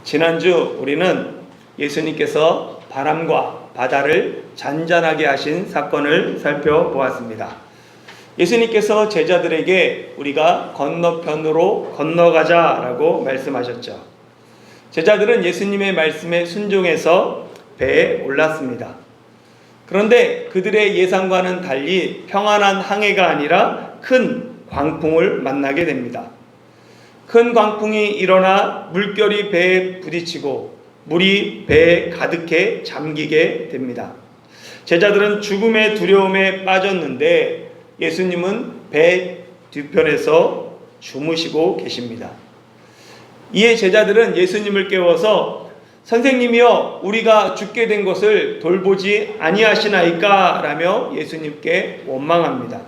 지난주 우리는 예수님께서 바람과 바다를 잔잔하게 하신 사건을 살펴보았습니다. 예수님께서 제자들에게 우리가 건너편으로 건너가자라고 말씀하셨죠. 제자들은 예수님의 말씀에 순종해서 배에 올랐습니다. 그런데 그들의 예상과는 달리 평안한 항해가 아니라 큰 광풍을 만나게 됩니다. 큰 광풍이 일어나 물결이 배에 부딪히고 물이 배에 가득해 잠기게 됩니다. 제자들은 죽음의 두려움에 빠졌는데 예수님은 배 뒤편에서 주무시고 계십니다. 이에 제자들은 예수님을 깨워서 선생님이여 우리가 죽게 된 것을 돌보지 아니하시나이까 라며 예수님께 원망합니다.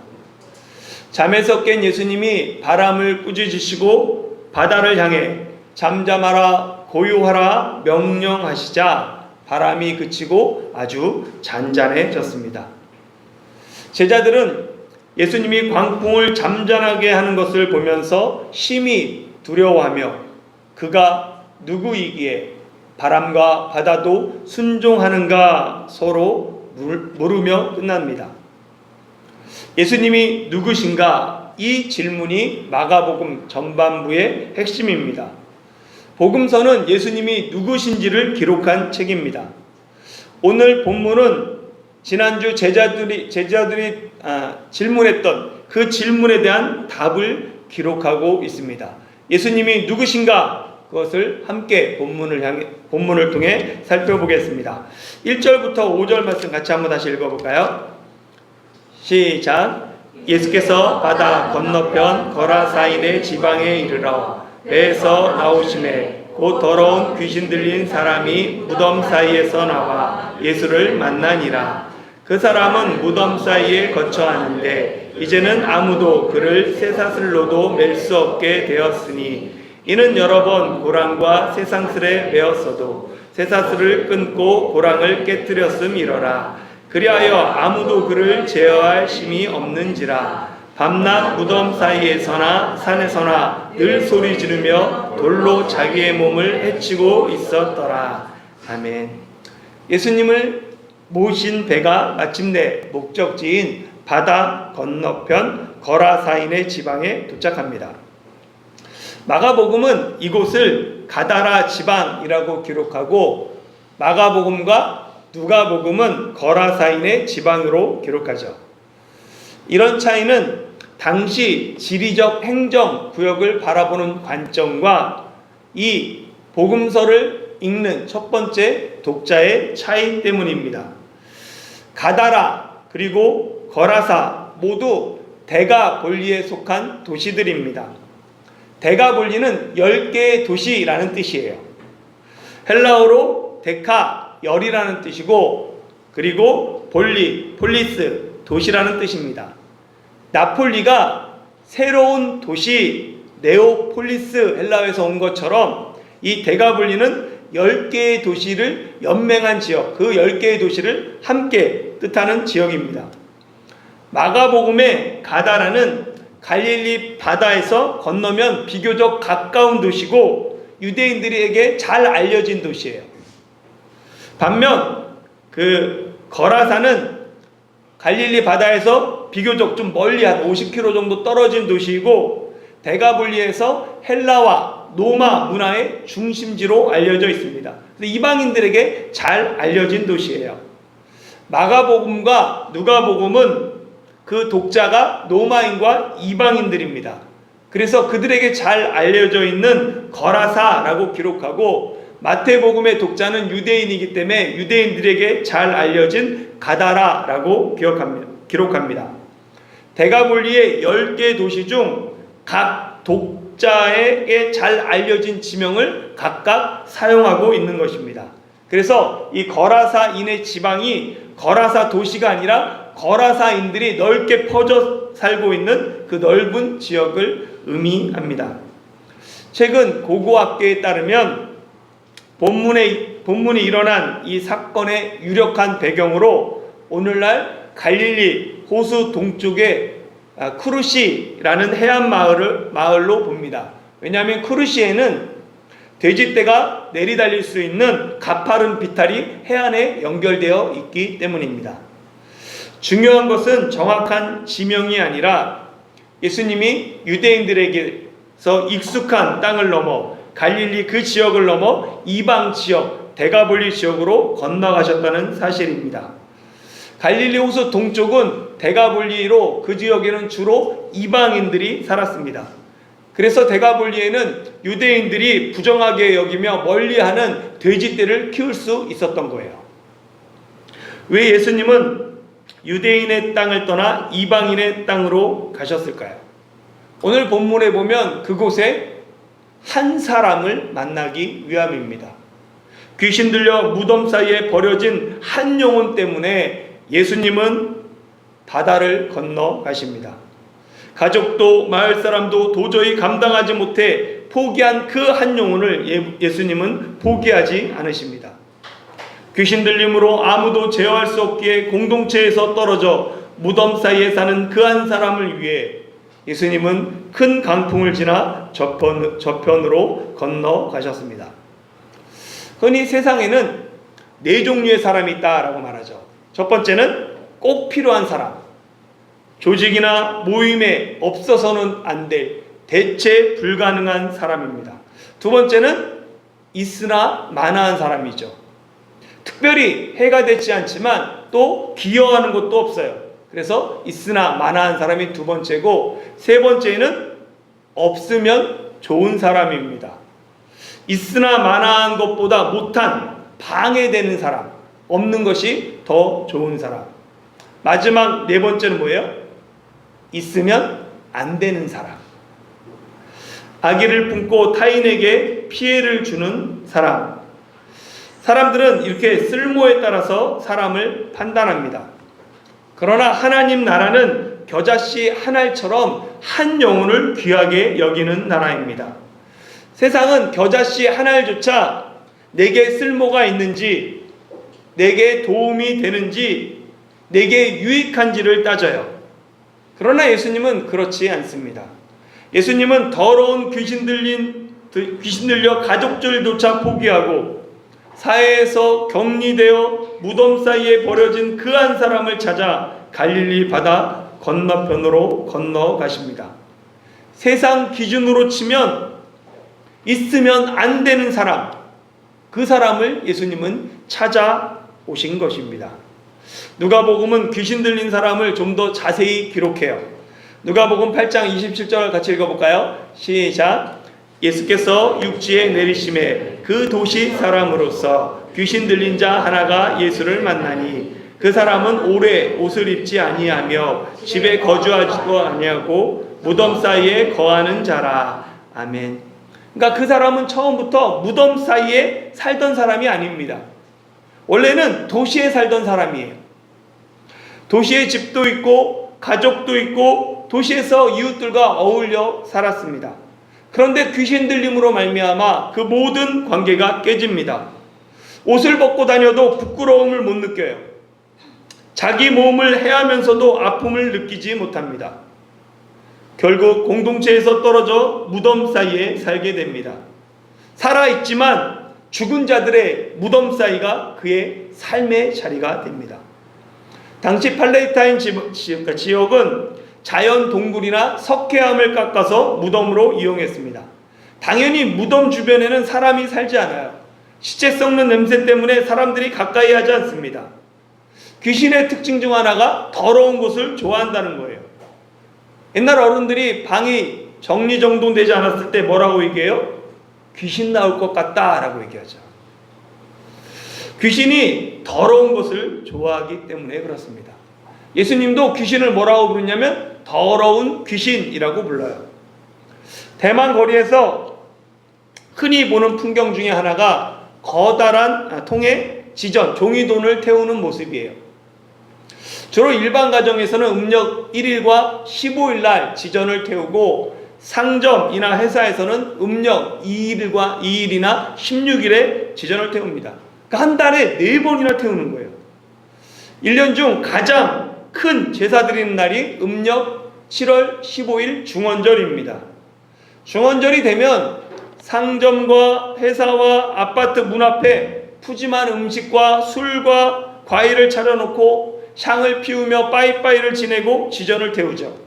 잠에서 깬 예수님이 바람을 꾸짖으시고 바다를 향해 잠잠하라 고요하라 명령하시자 바람이 그치고 아주 잔잔해졌습니다. 제자들은 예수님이 광풍을 잠잠하게 하는 것을 보면서 심히 두려워하며 그가 누구이기에 바람과 바다도 순종하는가 서로 물으며 끝납니다. 예수님이 누구신가? 이 질문이 마가복음 전반부의 핵심입니다. 복음서는 예수님이 누구신지를 기록한 책입니다. 오늘 본문은 지난주 제자들이 질문했던 그 질문에 대한 답을 기록하고 있습니다. 예수님이 누구신가? 그것을 함께 본문을 통해 살펴보겠습니다. 1절부터 5절 말씀 같이 한번 다시 읽어볼까요? 시작. 예수께서 바다 건너편 거라사인의 지방에 이르러 배에서 나오시매 곧 더러운 귀신 들린 사람이 무덤 사이에서 나와 예수를 만나니라. 그 사람은 무덤 사이에 거처하는데 이제는 아무도 그를 쇠사슬로도 맬 수 없게 되었으니 이는 여러 번 고랑과 쇠상슬에 매었어도 쇠사슬을 끊고 고랑을 깨뜨렸음이러라. 그리하여 아무도 그를 제어할 힘이 없는지라. 밤낮 무덤 사이에서나 산에서나 늘 소리 지르며 돌로 자기의 몸을 해치고 있었더라. 아멘. 예수님을 모신 배가 마침내 목적지인 바다 건너편 거라사인의 지방에 도착합니다. 마가복음은 이곳을 가다라 지방이라고 기록하고 마가복음과 누가복음은 거라사인의 지방으로 기록하죠. 이런 차이는 당시 지리적 행정 구역을 바라보는 관점과 이 복음서를 읽는 첫 번째 독자의 차이 때문입니다. 가다라 그리고 거라사 모두 데가볼리에 속한 도시들입니다. 데가볼리는 10개의 도시라는 뜻이에요. 헬라어로 데카, 열이라는 뜻이고 그리고 볼리, 폴리스, 도시라는 뜻입니다. 나폴리가 새로운 도시, 네오폴리스 헬라어에서 온 것처럼 이 데가볼리는 10개의 도시를 연맹한 지역, 그 10개의 도시를 함께 뜻하는 지역입니다. 마가복음의 가다라는 갈릴리 바다에서 건너면 비교적 가까운 도시고 유대인들에게 잘 알려진 도시예요. 반면 그 거라사는 갈릴리 바다에서 비교적 좀 멀리 한 50km 정도 떨어진 도시이고 데가볼리에서 헬라와 로마 문화의 중심지로 알려져 있습니다. 이방인들에게 잘 알려진 도시예요. 마가복음과 누가복음은 그 독자가 로마인과 이방인들입니다. 그래서 그들에게 잘 알려져 있는 거라사라고 기록하고 마태복음의 독자는 유대인이기 때문에 유대인들에게 잘 알려진 가다라라고 기록합니다. 데가볼리의 10개 도시 중 각 독자에게 잘 알려진 지명을 각각 사용하고 있는 것입니다. 그래서 이 거라사인의 지방이 거라사 도시가 아니라 거라사인들이 넓게 퍼져 살고 있는 그 넓은 지역을 의미합니다. 최근 고고학계에 따르면 본문이 일어난 이 사건의 유력한 배경으로 오늘날 갈릴리 호수 동쪽의 쿠르시라는 해안 마을로 봅니다. 왜냐하면 쿠르시에는 돼지떼가 내리달릴 수 있는 가파른 비탈이 해안에 연결되어 있기 때문입니다. 중요한 것은 정확한 지명이 아니라 예수님이 유대인들에게서 익숙한 땅을 넘어 갈릴리 그 지역을 넘어 이방 지역 대가볼리 지역으로 건너가셨다는 사실입니다. 갈릴리 호수 동쪽은 대가볼리로 그 지역에는 주로 이방인들이 살았습니다. 그래서 대가볼리에는 유대인들이 부정하게 여기며 멀리하는 돼지떼를 키울 수 있었던 거예요. 왜 예수님은 유대인의 땅을 떠나 이방인의 땅으로 가셨을까요? 오늘 본문에 보면 그곳에 한 사람을 만나기 위함입니다. 귀신 들려 무덤 사이에 버려진 한 영혼 때문에 예수님은 바다를 건너 가십니다. 가족도 마을 사람도 도저히 감당하지 못해 포기한 그 한 영혼을 예수님은 포기하지 않으십니다. 귀신 들림으로 아무도 제어할 수 없기에 공동체에서 떨어져 무덤 사이에 사는 그 한 사람을 위해 예수님은 큰 강풍을 지나 저편으로 건너가셨습니다. 흔히 세상에는 네 종류의 사람이 있다라고 말하죠. 첫 번째는 꼭 필요한 사람, 조직이나 모임에 없어서는 안 될 대체 불가능한 사람입니다. 두 번째는 있으나 마나한 사람이죠. 특별히 해가 되지 않지만 또 기여하는 것도 없어요. 그래서 있으나 마나한 사람이 두 번째고, 세 번째는 없으면 좋은 사람입니다. 있으나 마나한 것보다 못한 방해되는 사람, 없는 것이 더 좋은 사람. 마지막 네 번째는 뭐예요? 있으면 안 되는 사람. 악의를 품고 타인에게 피해를 주는 사람. 사람들은 이렇게 쓸모에 따라서 사람을 판단합니다. 그러나 하나님 나라는 겨자씨 한 알처럼 한 영혼을 귀하게 여기는 나라입니다. 세상은 겨자씨 한 알조차 내게 쓸모가 있는지, 내게 도움이 되는지, 내게 유익한지를 따져요. 그러나 예수님은 그렇지 않습니다. 예수님은 더러운 귀신 들려 가족들조차 포기하고 사회에서 격리되어 무덤 사이에 버려진 그 한 사람을 찾아 갈릴리 바다 건너편으로 건너가십니다. 세상 기준으로 치면 있으면 안 되는 사람, 그 사람을 예수님은 찾아오신 것입니다. 누가복음은 귀신 들린 사람을 좀 더 자세히 기록해요. 누가복음 8장 27절 같이 읽어볼까요? 시작. 예수께서 육지에 내리심에 그 도시 사람으로서 귀신 들린 자 하나가 예수를 만나니 그 사람은 오래 옷을 입지 아니하며 집에 거주하지도 아니하고 무덤 사이에 거하는 자라. 아멘. 그러니까 그 사람은 처음부터 무덤 사이에 살던 사람이 아닙니다. 원래는 도시에 살던 사람이에요. 도시에 집도 있고 가족도 있고 도시에서 이웃들과 어울려 살았습니다. 그런데 귀신 들림으로 말미암아 그 모든 관계가 깨집니다. 옷을 벗고 다녀도 부끄러움을 못 느껴요. 자기 몸을 해하면서도 아픔을 느끼지 못합니다. 결국 공동체에서 떨어져 무덤 사이에 살게 됩니다. 살아있지만 죽은 자들의 무덤 사이가 그의 삶의 자리가 됩니다. 당시 팔레스타인 지역은 자연 동굴이나 석회암을 깎아서 무덤으로 이용했습니다. 당연히 무덤 주변에는 사람이 살지 않아요. 시체 썩는 냄새 때문에 사람들이 가까이 하지 않습니다. 귀신의 특징 중 하나가 더러운 곳을 좋아한다는 거예요. 옛날 어른들이 방이 정리정돈되지 않았을 때 뭐라고 얘기해요? 귀신 나올 것 같다 라고 얘기하죠. 귀신이 더러운 것을 좋아하기 때문에 그렇습니다. 예수님도 귀신을 뭐라고 부르냐면 더러운 귀신이라고 불러요. 대만 거리에서 흔히 보는 풍경 중에 하나가 커다란 통에 지전, 종이돈을 태우는 모습이에요. 주로 일반 가정에서는 음력 1일과 15일 날 지전을 태우고 상점이나 회사에서는 음력 2일이나 16일에 지전을 태웁니다. 그러니까 한 달에 4번이나 태우는 거예요. 1년 중 가장 큰 제사 드리는 날이 음력 7월 15일 중원절입니다. 중원절이 되면 상점과 회사와 아파트 문 앞에 푸짐한 음식과 술과 과일을 차려놓고 향을 피우며 빠이빠이를 지내고 지전을 태우죠.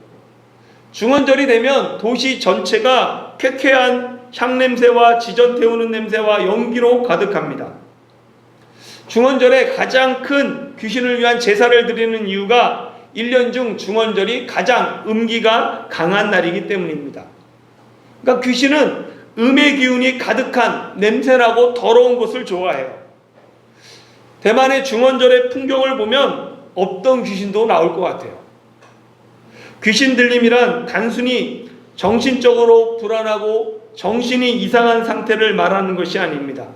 중언절이 되면 도시 전체가 쾌쾌한 향냄새와 지전 태우는 냄새와 연기로 가득합니다. 중언절에 가장 큰 귀신을 위한 제사를 드리는 이유가 1년 중 중언절이 가장 음기가 강한 날이기 때문입니다. 그러니까 귀신은 음의 기운이 가득한 냄새나고 더러운 곳을 좋아해요. 대만의 중언절의 풍경을 보면 없던 귀신도 나올 것 같아요. 귀신 들림이란 단순히 정신적으로 불안하고 정신이 이상한 상태를 말하는 것이 아닙니다.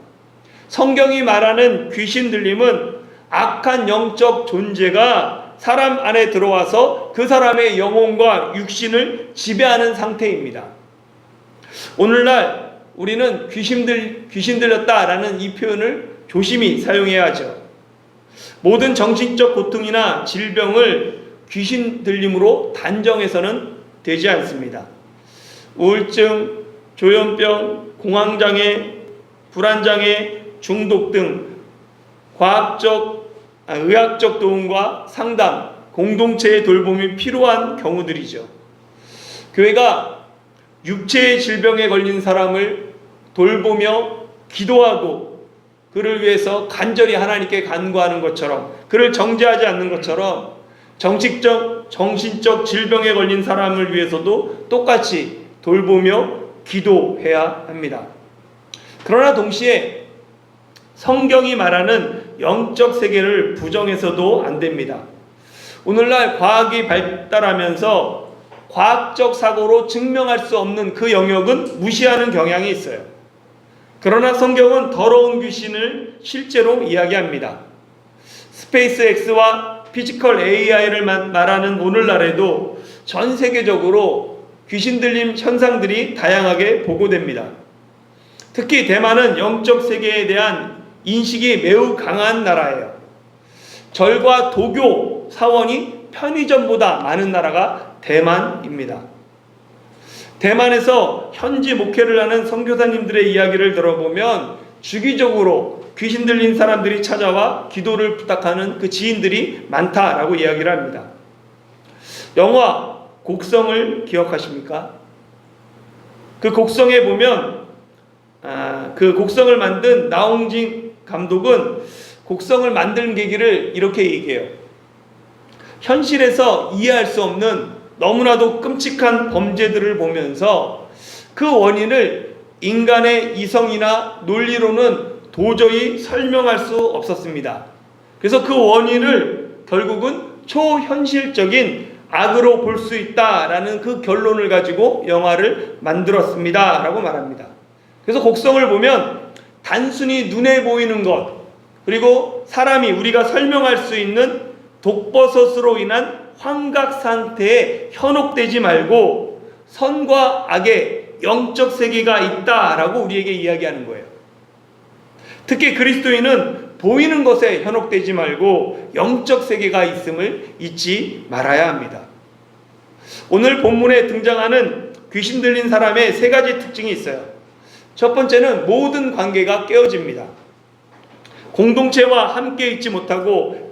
성경이 말하는 귀신 들림은 악한 영적 존재가 사람 안에 들어와서 그 사람의 영혼과 육신을 지배하는 상태입니다. 오늘날 우리는 귀신 들렸다라는 이 표현을 조심히 사용해야 하죠. 모든 정신적 고통이나 질병을 귀신 들림으로 단정해서는 되지 않습니다. 우울증, 조현병, 공황장애, 불안장애, 중독 등 의학적 도움과 상담, 공동체의 돌봄이 필요한 경우들이죠. 교회가 육체의 질병에 걸린 사람을 돌보며 기도하고 그를 위해서 간절히 하나님께 간구하는 것처럼, 그를 정죄하지 않는 것처럼 정신적 질병에 걸린 사람을 위해서도 똑같이 돌보며 기도해야 합니다. 그러나 동시에 성경이 말하는 영적 세계를 부정해서도 안 됩니다. 오늘날 과학이 발달하면서 과학적 사고로 증명할 수 없는 그 영역은 무시하는 경향이 있어요. 그러나 성경은 더러운 귀신을 실제로 이야기합니다. 스페이스X와 피지컬 AI를 말하는 오늘날에도 전 세계적으로 귀신 들림 현상들이 다양하게 보고됩니다. 특히 대만은 영적 세계에 대한 인식이 매우 강한 나라예요. 절과 도교 사원이 편의점보다 많은 나라가 대만입니다. 대만에서 현지 목회를 하는 선교사님들의 이야기를 들어보면 주기적으로 귀신 들린 사람들이 찾아와 기도를 부탁하는 그 지인들이 많다라고 이야기를 합니다. 영화 곡성을 기억하십니까? 그 곡성에 보면 그 곡성을 만든 나홍진 감독은 곡성을 만든 계기를 이렇게 얘기해요. 현실에서 이해할 수 없는 너무나도 끔찍한 범죄들을 보면서 그 원인을 인간의 이성이나 논리로는 도저히 설명할 수 없었습니다. 그래서 그 원인을 결국은 초현실적인 악으로 볼 수 있다라는 그 결론을 가지고 영화를 만들었습니다 라고 말합니다. 그래서 곡성을 보면 단순히 눈에 보이는 것, 그리고 사람이 우리가 설명할 수 있는 독버섯으로 인한 환각 상태에 현혹되지 말고 선과 악의 영적 세계가 있다라고 우리에게 이야기하는 거예요. 특히 그리스도인은 보이는 것에 현혹되지 말고 영적 세계가 있음을 잊지 말아야 합니다. 오늘 본문에 등장하는 귀신 들린 사람의 세 가지 특징이 있어요. 첫 번째는 모든 관계가 깨어집니다. 공동체와 함께 있지 못하고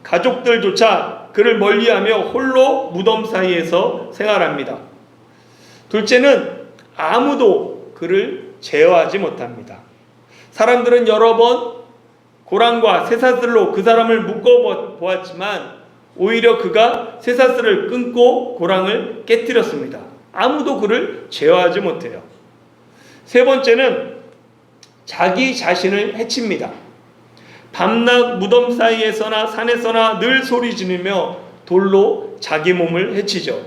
가족들조차 그를 멀리하며 홀로 무덤 사이에서 생활합니다. 둘째는 아무도 그를 제어하지 못합니다. 사람들은 여러 번 고랑과 쇠사슬로 그 사람을 묶어 보았지만 오히려 그가 쇠사슬을 끊고 고랑을 깨뜨렸습니다. 아무도 그를 제어하지 못해요. 세 번째는 자기 자신을 해칩니다. 밤낮 무덤 사이에서나 산에서나 늘 소리 지르며 돌로 자기 몸을 해치죠.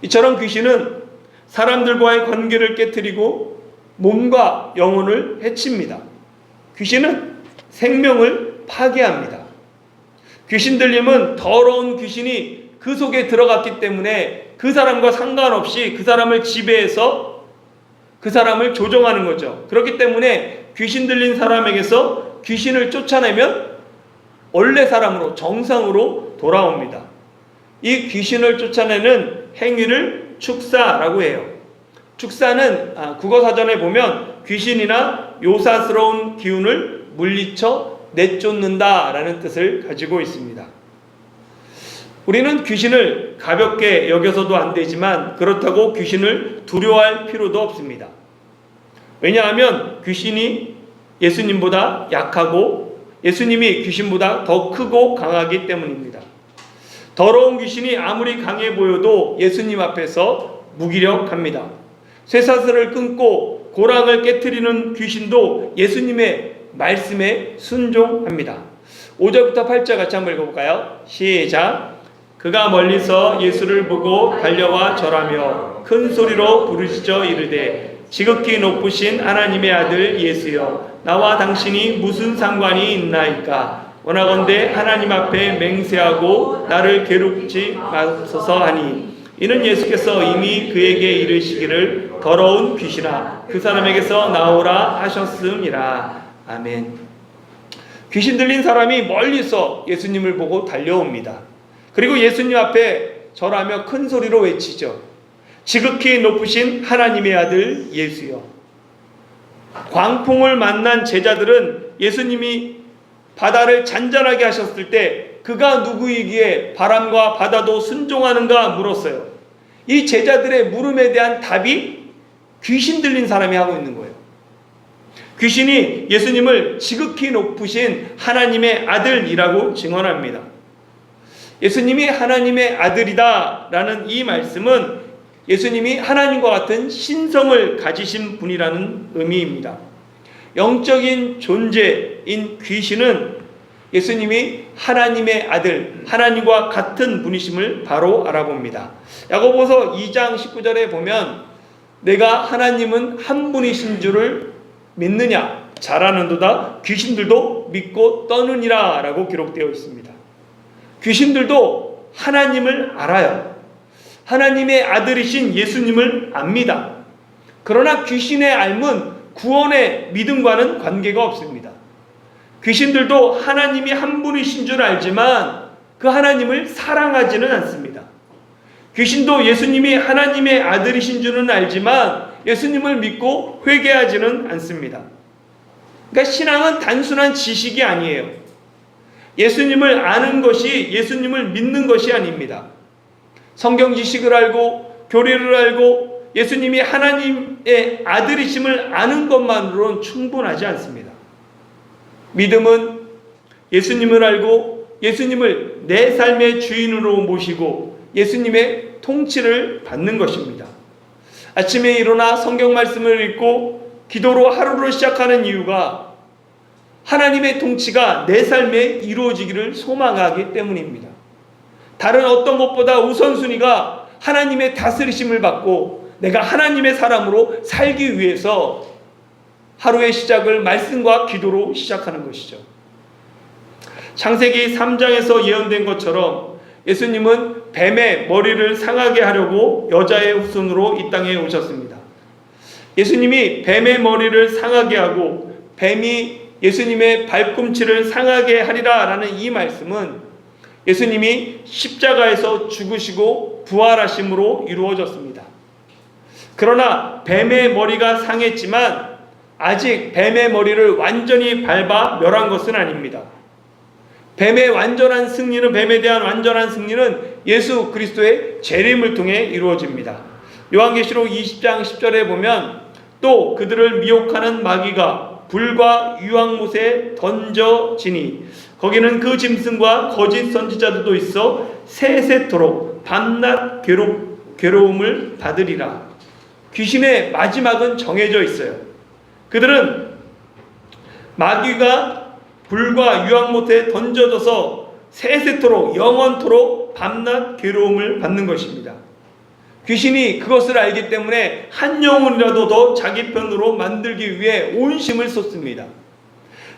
이처럼 귀신은 사람들과의 관계를 깨뜨리고 몸과 영혼을 해칩니다. 귀신은 생명을 파괴합니다. 귀신 들림은 더러운 귀신이 그 속에 들어갔기 때문에 그 사람과 상관없이 그 사람을 지배해서 그 사람을 조종하는 거죠. 그렇기 때문에 귀신 들린 사람에게서 귀신을 쫓아내면 원래 사람으로 정상으로 돌아옵니다. 이 귀신을 쫓아내는 행위를 축사라고 해요. 축사는 국어사전에 보면 귀신이나 요사스러운 기운을 물리쳐 내쫓는다 라는 뜻을 가지고 있습니다. 우리는 귀신을 가볍게 여겨서도 안 되지만 그렇다고 귀신을 두려워할 필요도 없습니다. 왜냐하면 귀신이 예수님보다 약하고 예수님이 귀신보다 더 크고 강하기 때문입니다. 더러운 귀신이 아무리 강해 보여도 예수님 앞에서 무기력합니다. 쇠사슬을 끊고 고랑을 깨트리는 귀신도 예수님의 말씀에 순종합니다. 5절부터 8절 같이 한번 읽어볼까요? 시작. 그가 멀리서 예수를 보고 달려와 절하며 큰 소리로 부르짖어 이르되 지극히 높으신 하나님의 아들 예수여, 나와 당신이 무슨 상관이 있나이까? 원하건대 하나님 앞에 맹세하고 나를 괴롭지 마소서 하니, 이는 예수께서 이미 그에게 이르시기를 더러운 귀신아 그 사람에게서 나오라 하셨음이라. 아멘. 귀신 들린 사람이 멀리서 예수님을 보고 달려옵니다. 그리고 예수님 앞에 절하며 큰 소리로 외치죠. 지극히 높으신 하나님의 아들 예수여. 광풍을 만난 제자들은 예수님이 바다를 잔잔하게 하셨을 때 그가 누구이기에 바람과 바다도 순종하는가 물었어요. 이 제자들의 물음에 대한 답이 귀신 들린 사람이 하고 있는 거예요. 귀신이 예수님을 지극히 높으신 하나님의 아들이라고 증언합니다. 예수님이 하나님의 아들이다 라는 이 말씀은 예수님이 하나님과 같은 신성을 가지신 분이라는 의미입니다. 영적인 존재인 귀신은 예수님이 하나님의 아들, 하나님과 같은 분이심을 바로 알아봅니다. 야고보서 2장 19절에 보면 내가 하나님은 한 분이신 줄을 믿느냐? 잘하는도다 귀신들도 믿고 떠느니라 라고 기록되어 있습니다. 귀신들도 하나님을 알아요. 하나님의 아들이신 예수님을 압니다. 그러나 귀신의 알문, 구원의 믿음과는 관계가 없습니다. 귀신들도 하나님이 한 분이신 줄 알지만 그 하나님을 사랑하지는 않습니다. 귀신도 예수님이 하나님의 아들이신 줄은 알지만 예수님을 믿고 회개하지는 않습니다. 그러니까 신앙은 단순한 지식이 아니에요. 예수님을 아는 것이 예수님을 믿는 것이 아닙니다. 성경 지식을 알고 교리를 알고 예수님이 하나님의 아들이심을 아는 것만으로는 충분하지 않습니다. 믿음은 예수님을 알고 예수님을 내 삶의 주인으로 모시고 예수님의 통치를 받는 것입니다. 아침에 일어나 성경 말씀을 읽고 기도로 하루를 시작하는 이유가 하나님의 통치가 내 삶에 이루어지기를 소망하기 때문입니다. 다른 어떤 것보다 우선순위가 하나님의 다스리심을 받고 내가 하나님의 사람으로 살기 위해서 하루의 시작을 말씀과 기도로 시작하는 것이죠. 창세기 3장에서 예언된 것처럼 예수님은 뱀의 머리를 상하게 하려고 여자의 후손으로 이 땅에 오셨습니다. 예수님이 뱀의 머리를 상하게 하고 뱀이 예수님의 발꿈치를 상하게 하리라 라는 이 말씀은 예수님이 십자가에서 죽으시고 부활하심으로 이루어졌습니다. 그러나 뱀의 머리가 상했지만 아직 뱀의 머리를 완전히 밟아 멸한 것은 아닙니다. 뱀의 완전한 승리는, 뱀에 대한 완전한 승리는 예수 그리스도의 재림을 통해 이루어집니다. 요한계시록 20장 10절에 보면 또 그들을 미혹하는 마귀가 불과 유황못에 던져지니 거기는 그 짐승과 거짓 선지자들도 있어 세세토록 밤낮 괴로움을 받으리라. 귀신의 마지막은 정해져 있어요. 그들은 마귀가 불과 유황못에 던져져서 세세토록 영원토록 밤낮 괴로움을 받는 것입니다. 귀신이 그것을 알기 때문에 한 영혼이라도 더 자기 편으로 만들기 위해 온 힘을 쏟습니다.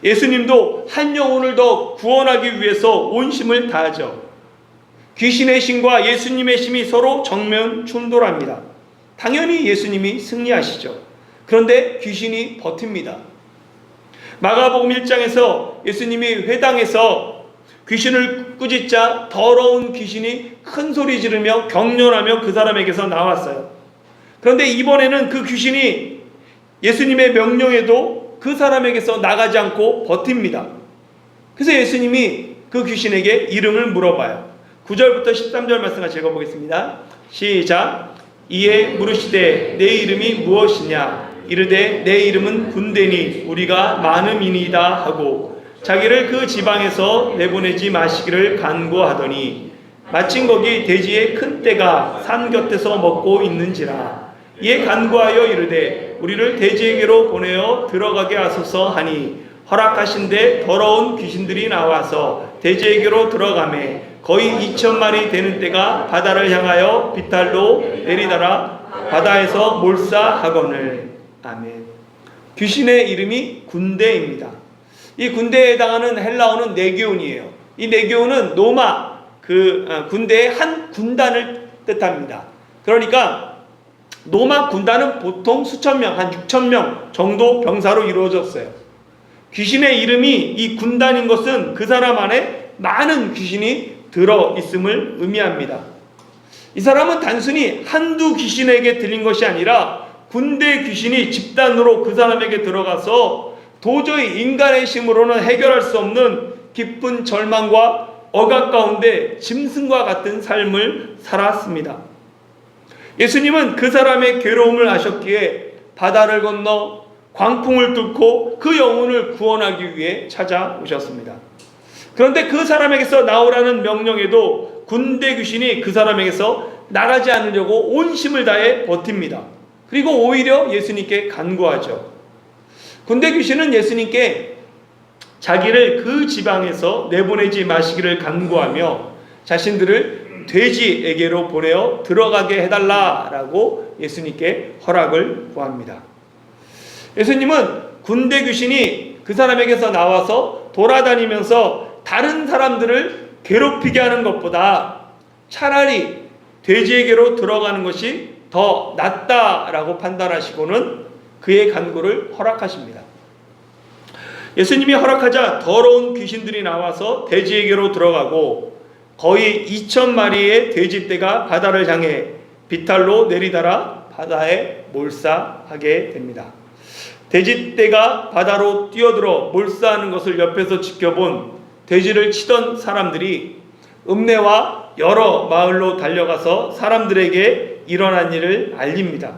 예수님도 한 영혼을 더 구원하기 위해서 온 힘을 다하죠. 귀신의 힘과 예수님의 힘이 서로 정면 충돌합니다. 당연히 예수님이 승리하시죠. 그런데 귀신이 버팁니다. 마가복음 1장에서 예수님이 회당에서 귀신을 꾸짖자 더러운 귀신이 큰 소리 지르며 경련하며 그 사람에게서 나왔어요. 그런데 이번에는 그 귀신이 예수님의 명령에도 그 사람에게서 나가지 않고 버팁니다. 그래서 예수님이 그 귀신에게 이름을 물어봐요. 9절부터 13절 말씀 같이 읽어보겠습니다. 시작. 이에 물으시되 내 이름이 무엇이냐? 이르되 내 이름은 군대니 우리가 많음이니이다 하고 자기를 그 지방에서 내보내지 마시기를 간구하더니 마침 거기 돼지의 큰 떼가 산 곁에서 먹고 있는지라. 이에 간구하여 이르되 우리를 돼지에게로 보내어 들어가게 하소서 하니 허락하신데 더러운 귀신들이 나와서 돼지에게로 들어가매 거의 2,000마리 되는 떼가 바다를 향하여 비탈로 내리다라 바다에서 몰사하거늘. 아멘. 귀신의 이름이 군대입니다. 이 군대에 해당하는 헬라어는 네기온이에요. 이 네기온은 노마, 군대의 한 군단을 뜻합니다. 그러니까 노마 군단은 보통 수천 명, 한 6천 명 정도 병사로 이루어졌어요. 귀신의 이름이 이 군단인 것은 그 사람 안에 많은 귀신이 들어있음을 의미합니다. 이 사람은 단순히 한두 귀신에게 들린 것이 아니라 군대 귀신이 집단으로 그 사람에게 들어가서 도저히 인간의 힘으로는 해결할 수 없는 깊은 절망과 억압 가운데 짐승과 같은 삶을 살았습니다. 예수님은 그 사람의 괴로움을 아셨기에 바다를 건너 광풍을 뚫고 그 영혼을 구원하기 위해 찾아오셨습니다. 그런데 그 사람에게서 나오라는 명령에도 군대 귀신이 그 사람에게서 나가지 않으려고 온 힘을 다해 버팁니다. 그리고 오히려 예수님께 간구하죠. 군대 귀신은 예수님께 자기를 그 지방에서 내보내지 마시기를 간구하며 자신들을 돼지에게로 보내어 들어가게 해달라라고 예수님께 허락을 구합니다. 예수님은 군대 귀신이 그 사람에게서 나와서 돌아다니면서 다른 사람들을 괴롭히게 하는 것보다 차라리 돼지에게로 들어가는 것이 더 낫다라고 판단하시고는 그의 간구를 허락하십니다. 예수님이 허락하자 더러운 귀신들이 나와서 돼지에게로 들어가고 거의 2,000마리의 돼지떼가 바다를 향해 비탈로 내리다라 바다에 몰사하게 됩니다. 돼지떼가 바다로 뛰어들어 몰사하는 것을 옆에서 지켜본 돼지를 치던 사람들이 읍내와 여러 마을로 달려가서 사람들에게 일어난 일을 알립니다.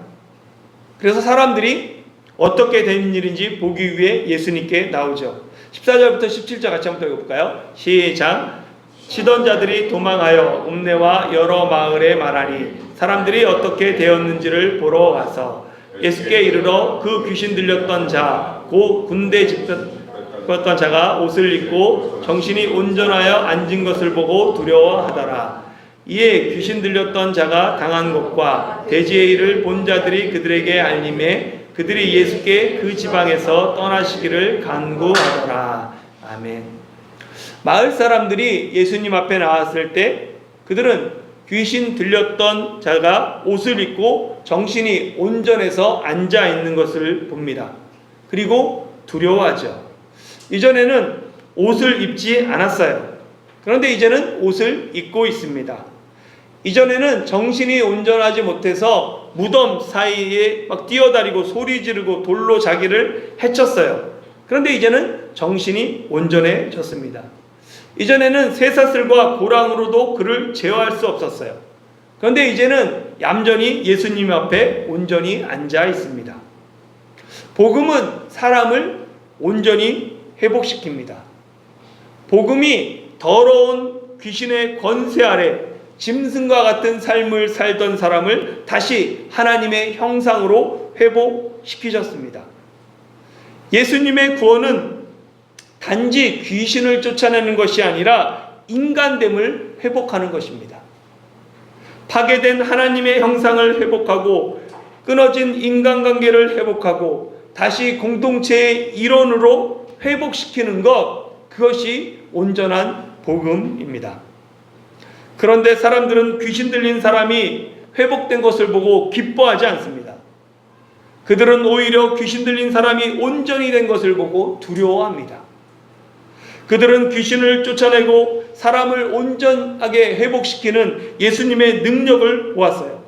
그래서 사람들이 어떻게 된 일인지 보기 위해 예수님께 나오죠. 14절부터 17절 같이 한번 읽어볼까요? 시작. 치던 자들이 도망하여 읍내와 여러 마을에 말하니 사람들이 어떻게 되었는지를 보러 와서 예수께 이르러 그 귀신 들렸던 자, 고 군대 집었던 자가 옷을 입고 정신이 온전하여 앉은 것을 보고 두려워하더라. 이에 귀신 들렸던 자가 당한 것과 돼지의 일을 본 자들이 그들에게 알림해 그들이 예수께 그 지방에서 떠나시기를 간구하더라. 아멘. 마을 사람들이 예수님 앞에 나왔을 때 그들은 귀신 들렸던 자가 옷을 입고 정신이 온전해서 앉아 있는 것을 봅니다. 그리고 두려워하죠. 이전에는 옷을 입지 않았어요. 그런데 이제는 옷을 입고 있습니다. 이전에는 정신이 온전하지 못해서 무덤 사이에 막 뛰어다니고 소리 지르고 돌로 자기를 해쳤어요. 그런데 이제는 정신이 온전해졌습니다. 이전에는 쇠사슬과 고랑으로도 그를 제어할 수 없었어요. 그런데 이제는 얌전히 예수님 앞에 온전히 앉아 있습니다. 복음은 사람을 온전히 회복시킵니다. 복음이 더러운 귀신의 권세 아래 짐승과 같은 삶을 살던 사람을 다시 하나님의 형상으로 회복시키셨습니다. 예수님의 구원은 단지 귀신을 쫓아내는 것이 아니라 인간됨을 회복하는 것입니다. 파괴된 하나님의 형상을 회복하고 끊어진 인간관계를 회복하고 다시 공동체의 일원으로 회복시키는 것, 그것이 온전한 복음입니다. 그런데 사람들은 귀신 들린 사람이 회복된 것을 보고 기뻐하지 않습니다. 그들은 오히려 귀신 들린 사람이 온전히 된 것을 보고 두려워합니다. 그들은 귀신을 쫓아내고 사람을 온전하게 회복시키는 예수님의 능력을 보았어요.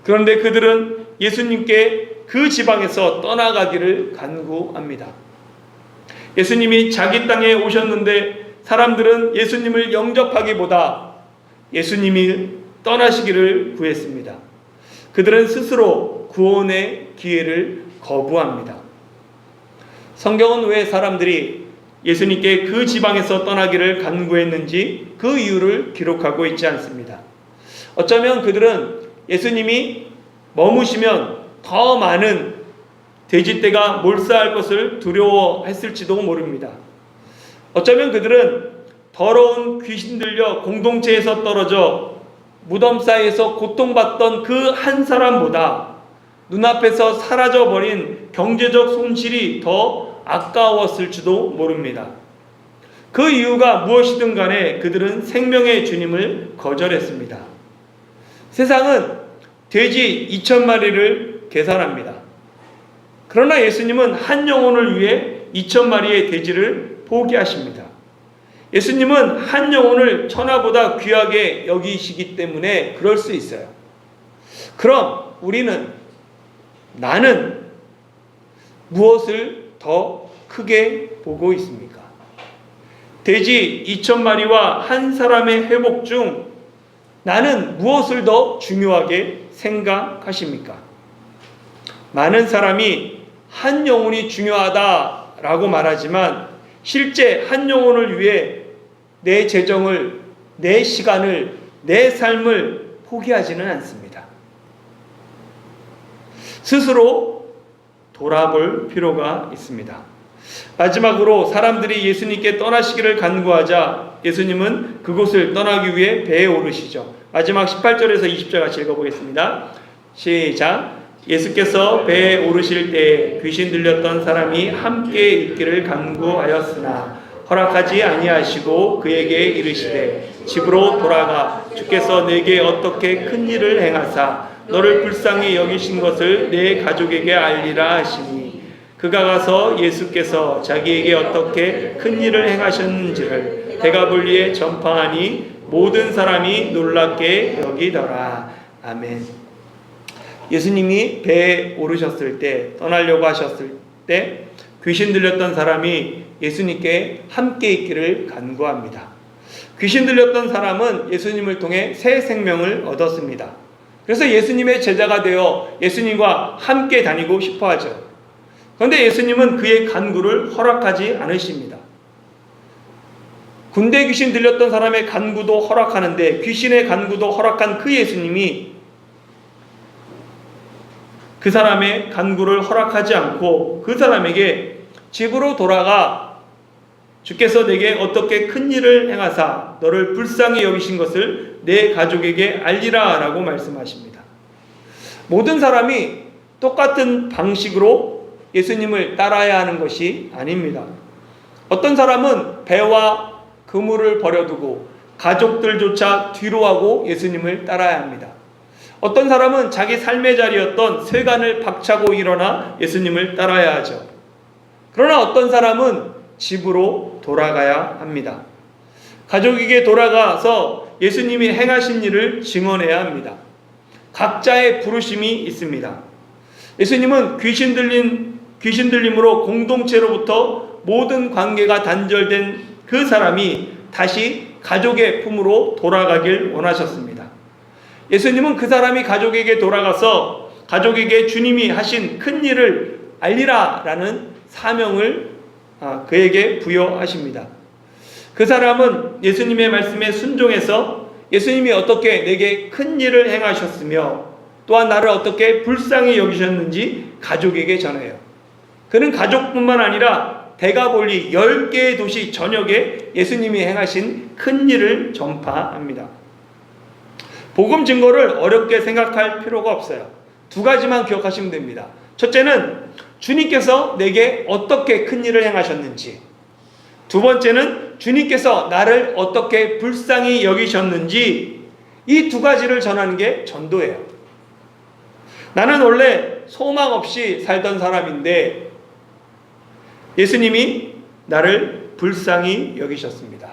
그런데 그들은 예수님께 그 지방에서 떠나가기를 간구합니다. 예수님이 자기 땅에 오셨는데 사람들은 예수님을 영접하기보다 예수님이 떠나시기를 구했습니다. 그들은 스스로 구원의 기회를 거부합니다. 성경은 왜 사람들이 예수님께 그 지방에서 떠나기를 간구했는지 그 이유를 기록하고 있지 않습니다. 어쩌면 그들은 예수님이 머무시면 더 많은 돼지떼가 몰사할 것을 두려워했을지도 모릅니다. 어쩌면 그들은 더러운 귀신 들려 공동체에서 떨어져 무덤 사이에서 고통받던 그 한 사람보다 눈앞에서 사라져버린 경제적 손실이 더 아까웠을지도 모릅니다. 그 이유가 무엇이든 간에 그들은 생명의 주님을 거절했습니다. 세상은 돼지 2,000마리를 계산합니다. 그러나 예수님은 한 영혼을 위해 2,000마리의 돼지를 포기하십니다. 예수님은 한 영혼을 천하보다 귀하게 여기시기 때문에 그럴 수 있어요. 그럼 나는 무엇을 더 크게 보고 있습니까? 돼지 2,000마리와 한 사람의 회복 중 나는 무엇을 더 중요하게 생각하십니까? 많은 사람이 한 영혼이 중요하다라고 말하지만 실제 한 영혼을 위해 내 재정을, 내 시간을, 내 삶을 포기하지는 않습니다. 스스로 돌아볼 필요가 있습니다. 마지막으로 사람들이 예수님께 떠나시기를 간구하자 예수님은 그곳을 떠나기 위해 배에 오르시죠. 마지막 18절에서 20절 같이 읽어보겠습니다. 시작. 예수께서 배에 오르실 때 귀신 들렸던 사람이 함께 있기를 간구하였으나 허락하지 아니하시고 그에게 이르시되 집으로 돌아가 주께서 내게 어떻게 큰 일을 행하사 너를 불쌍히 여기신 것을 내 가족에게 알리라 하시니 그가 가서 예수께서 자기에게 어떻게 큰 일을 행하셨는지를 데가볼리에 전파하니 모든 사람이 놀랍게 여기더라. 아멘. 예수님이 배에 오르셨을 때, 떠나려고 하셨을 때 귀신 들렸던 사람이 예수님께 함께 있기를 간구합니다. 귀신 들렸던 사람은 예수님을 통해 새 생명을 얻었습니다. 그래서 예수님의 제자가 되어 예수님과 함께 다니고 싶어 하죠. 그런데 예수님은 그의 간구를 허락하지 않으십니다. 군대 귀신 들렸던 사람의 간구도 허락하는데 귀신의 간구도 허락한 그 예수님이 그 사람의 간구를 허락하지 않고 그 사람에게 집으로 돌아가 주께서 내게 어떻게 큰 일을 행하사 너를 불쌍히 여기신 것을 내 가족에게 알리라 라고 말씀하십니다. 모든 사람이 똑같은 방식으로 예수님을 따라야 하는 것이 아닙니다. 어떤 사람은 배와 그물을 버려두고 가족들조차 뒤로 하고 예수님을 따라야 합니다. 어떤 사람은 자기 삶의 자리였던 쇠간을 박차고 일어나 예수님을 따라야 하죠. 그러나 어떤 사람은 집으로 돌아가야 합니다. 가족에게 돌아가서 예수님이 행하신 일을 증언해야 합니다. 각자의 부르심이 있습니다. 예수님은 귀신 들림으로 공동체로부터 모든 관계가 단절된 그 사람이 다시 가족의 품으로 돌아가길 원하셨습니다. 예수님은 그 사람이 가족에게 돌아가서 가족에게 주님이 하신 큰 일을 알리라 라는 사명을 그에게 부여하십니다. 그 사람은 예수님의 말씀에 순종해서 예수님이 어떻게 내게 큰 일을 행하셨으며 또한 나를 어떻게 불쌍히 여기셨는지 가족에게 전해요. 그는 가족뿐만 아니라 데가볼리 10개의 도시 전역에 예수님이 행하신 큰 일을 전파합니다. 복음 증거를 어렵게 생각할 필요가 없어요. 두 가지만 기억하시면 됩니다. 첫째는 주님께서 내게 어떻게 큰 일을 행하셨는지, 두 번째는 주님께서 나를 어떻게 불쌍히 여기셨는지, 이 두 가지를 전하는 게 전도예요. 나는 원래 소망 없이 살던 사람인데 예수님이 나를 불쌍히 여기셨습니다.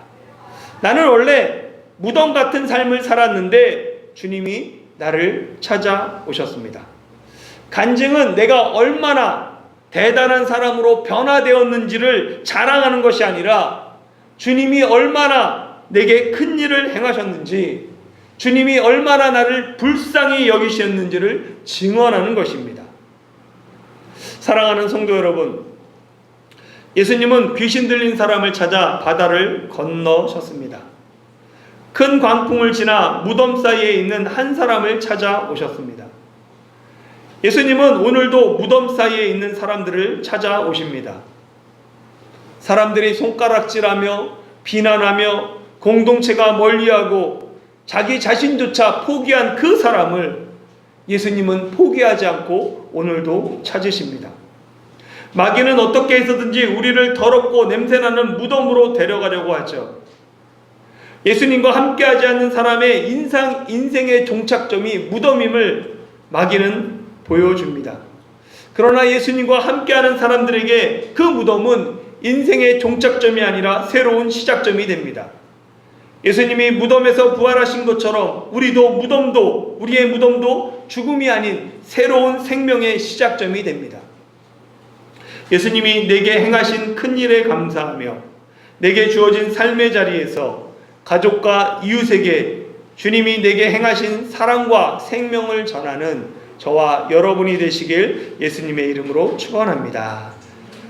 나는 원래 무덤 같은 삶을 살았는데 주님이 나를 찾아오셨습니다. 간증은 내가 얼마나 대단한 사람으로 변화되었는지를 자랑하는 것이 아니라 주님이 얼마나 내게 큰 일을 행하셨는지, 주님이 얼마나 나를 불쌍히 여기셨는지를 증언하는 것입니다. 사랑하는 성도 여러분, 예수님은 귀신 들린 사람을 찾아 바다를 건너셨습니다. 큰 광풍을 지나 무덤 사이에 있는 한 사람을 찾아오셨습니다. 예수님은 오늘도 무덤 사이에 있는 사람들을 찾아오십니다. 사람들이 손가락질하며 비난하며 공동체가 멀리하고 자기 자신조차 포기한 그 사람을 예수님은 포기하지 않고 오늘도 찾으십니다. 마귀는 어떻게 해서든지 우리를 더럽고 냄새나는 무덤으로 데려가려고 하죠. 예수님과 함께하지 않는 사람의 인생의 종착점이 무덤임을 마귀는 보여줍니다. 그러나 예수님과 함께하는 사람들에게 그 무덤은 인생의 종착점이 아니라 새로운 시작점이 됩니다. 예수님이 무덤에서 부활하신 것처럼 우리의 무덤도 죽음이 아닌 새로운 생명의 시작점이 됩니다. 예수님이 내게 행하신 큰 일에 감사하며 내게 주어진 삶의 자리에서 가족과 이웃에게 주님이 내게 행하신 사랑과 생명을 전하는 저와 여러분이 되시길 예수님의 이름으로 축원합니다.